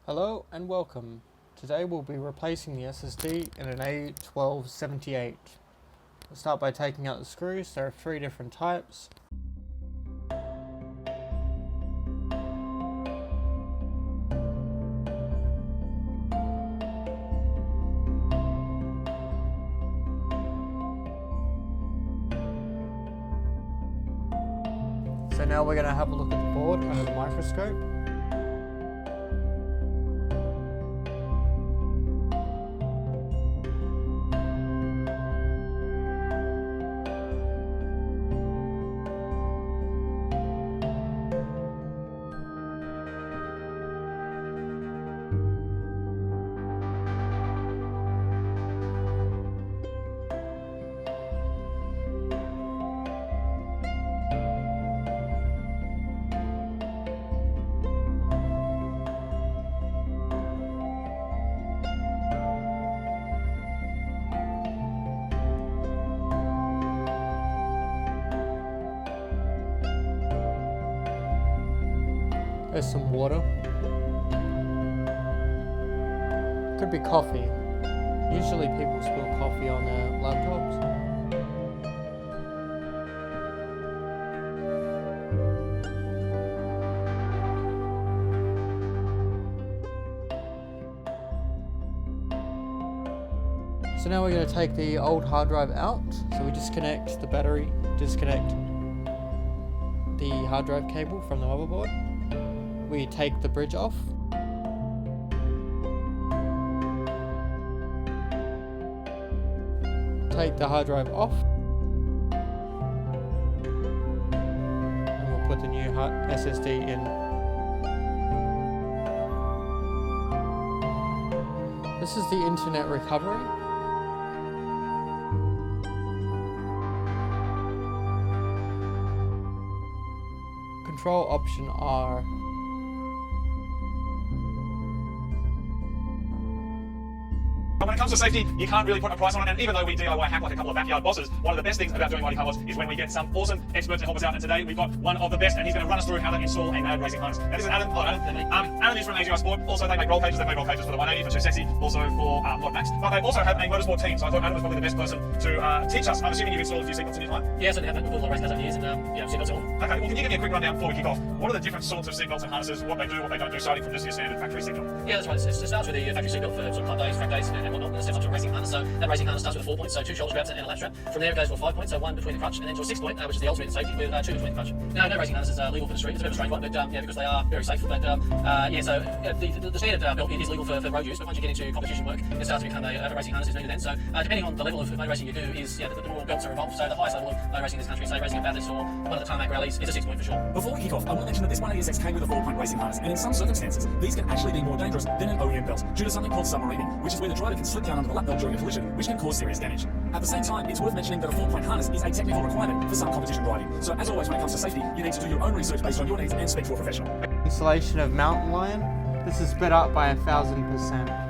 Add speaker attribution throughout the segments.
Speaker 1: Hello and welcome. Today we'll be replacing the SSD in an A1278. We'll start by taking out the screws. There are 3 different types. So now we're going to have a look at the board under the microscope. There's some water. Could be coffee. Usually people spill coffee on their laptops. So now we're going to take the old hard drive out. So we disconnect the battery, disconnect the hard drive cable from the motherboard. We take the bridge off. Take the hard drive off. And we'll put the new SSD in. This is the internet recovery. Control Option R.
Speaker 2: When it comes to safety, you can't really put a price on it, and even though we DIY hack like a couple of backyard bosses, one of the best things about doing mighty covers is when we get some awesome experts to help us out, and today we've got one of the best, and he's going to run us through how to install a mad racing harness. Now this is Adam. Hello Adam. Adam is from AGI Sport. Also they make roll cages. They make roll cages for the 180, for 260, also for Mod Max, but they also have a motorsport team, so I thought Adam was probably the best person to teach us. I'm assuming you've installed a few seatbelts in your time?
Speaker 3: Yeah, so they have a lot of racing cars over the years, and seatbelts are all.
Speaker 2: Okay, well can you give me a quick rundown before we kick off? What are the different sorts of seatbelts and harnesses, what they do, what they don't do, starting from just your standard factory seatbelt?
Speaker 3: Yeah, that's right. It starts with the factory seatbelt for sort of club days, track days, and whatnot, and it steps up to a racing harness. So that racing harness starts with a 4 point, so 2 shoulder straps and a lap strap. From there it goes to a 5 point, so 1 between the crutch, and then to a 6 point, which is the ultimate safety, with 2 between the crutch. Now, no racing harness is legal for the street. It's a bit of a strange one, but because they are very safe. But the standard belt is legal for road use, but once you get into competition work, it starts to become a racing harness is needed then. So depending on the level of motor racing you do, the more belts are involved. So the highest level of motor racing in this country, say racing at Bathurst or one of the tarmac rallies, is a 6 point for sure.
Speaker 4: Before we kick off, I want to mention that this 180SX came with a 4 point racing harness, and in some circumstances, these can actually be more dangerous than an OEM belt due to something called submarining, which is where the driver can slip down under the lap belt during a collision, which can cause serious damage. At the same time, it's worth mentioning that a 4 point harness is a technical requirement for some competition riding. So as always, when it comes to safety, you need to do your own research based on your needs and speak to a professional.
Speaker 1: Installation of mountain lion. This is sped up by 1000%.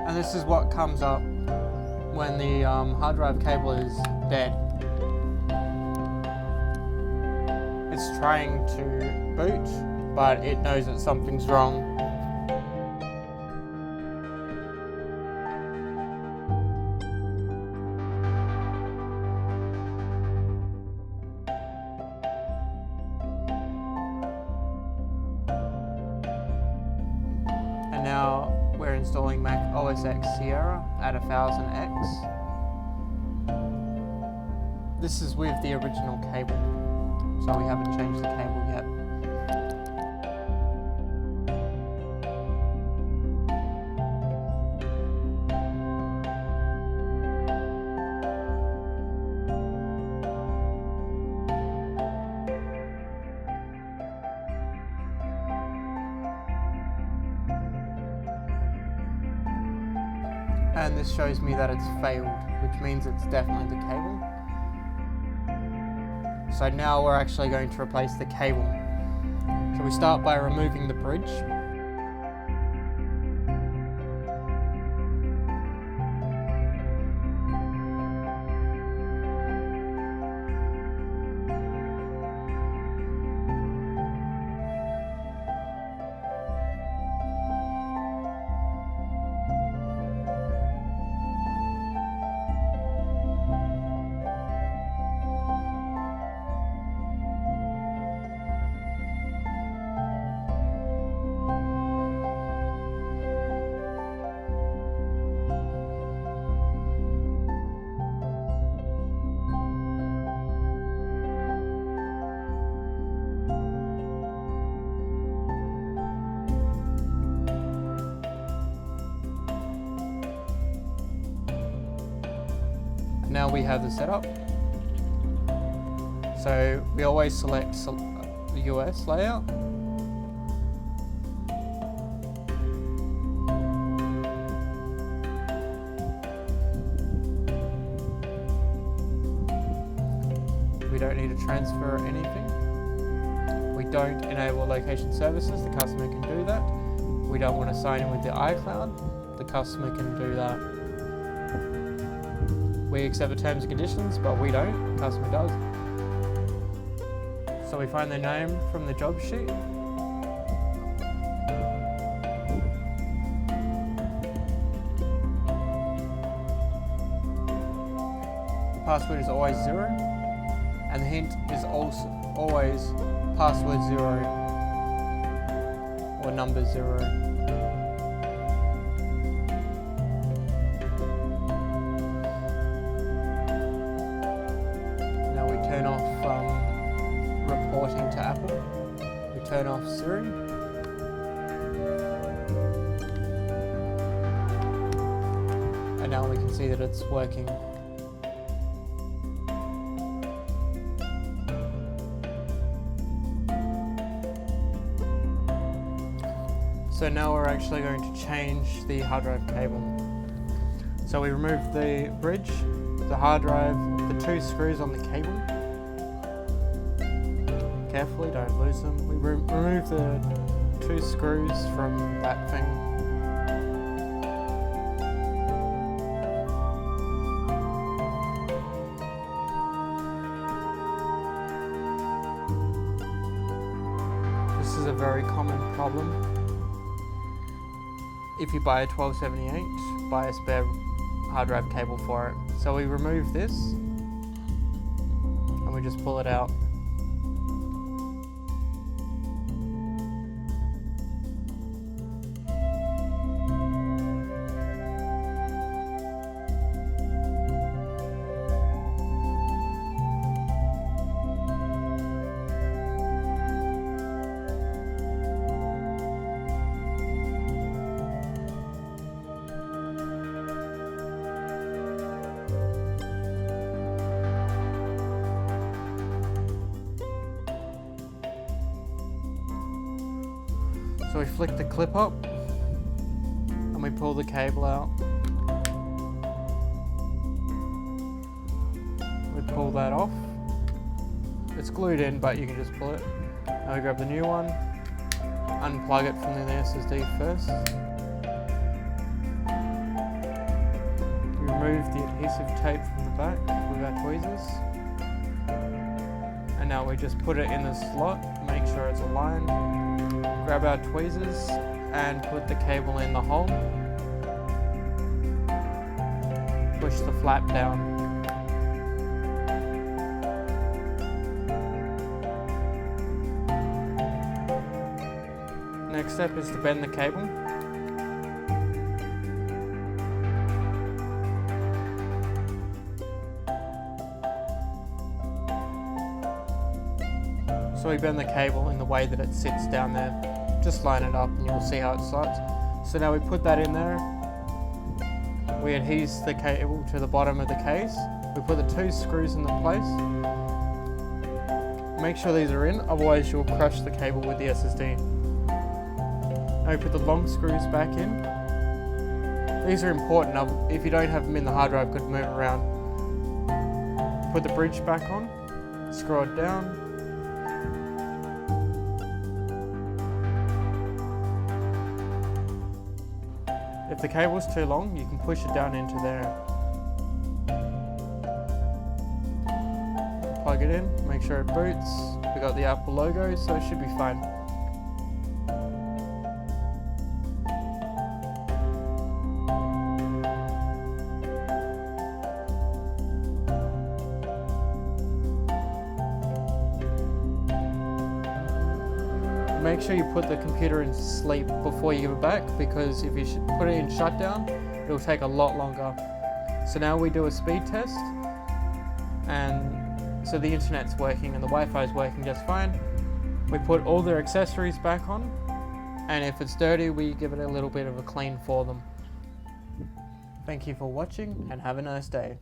Speaker 1: And this is what comes up when the hard drive cable is dead. It's trying to boot, but it knows that something's wrong. And now we're installing Mac OS X Sierra at 1000X. This is with the original cable, so we haven't changed the cable yet. and this shows me that it's failed, which means it's definitely the cable. So now we're actually going to replace the cable. So we start by removing the bridge. Now we have the setup. So we always select the US layout. We don't need to transfer anything. We don't enable location services, the customer can do that. We don't want to sign in with the iCloud, the customer can do that. We accept the terms and conditions, but we don't, the customer does. So we find the name from the job sheet. The password is always 0, and the hint is also always password 0 or number 0. Turn off reporting to Apple. We turn off Siri. And now we can see that it's working. So now we're actually going to change the hard drive cable. So we remove the bridge, the hard drive, the 2 screws on the cable. Carefully, don't lose them. We remove the 2 screws from that thing. This is a very common problem. If you buy a 1278, buy a spare hard drive cable for it. So we remove this and we just pull it out. So we flick the clip up and we pull the cable out. We pull that off. It's glued in, but you can just pull it. Now we grab the new one, unplug it from the SSD first. We remove the adhesive tape from the back with our tweezers. And now we just put it in the slot, make sure it's aligned. Grab our tweezers and put the cable in the hole. Push the flap down. Next step is to bend the cable. So we bend the cable in the way that it sits down there. Just line it up and you'll see how it slides. So now we put that in there. We adhere the cable to the bottom of the case. We put the 2 screws in the place. Make sure these are in, otherwise you'll crush the cable with the SSD. Now we put the long screws back in. These are important. If you don't have them in the hard drive, could move around. Put the bridge back on, screw it down. If the cable's too long, you can push it down into there. Plug it in, make sure it boots. We got the Apple logo, so it should be fine. Make sure you put the computer in sleep before you give it back, because if you put it in shutdown, it'll take a lot longer. So now we do a speed test, and so the internet's working and the Wi-Fi is working just fine. We put all their accessories back on, and if it's dirty, we give it a little bit of a clean for them. Thank you for watching and have a nice day.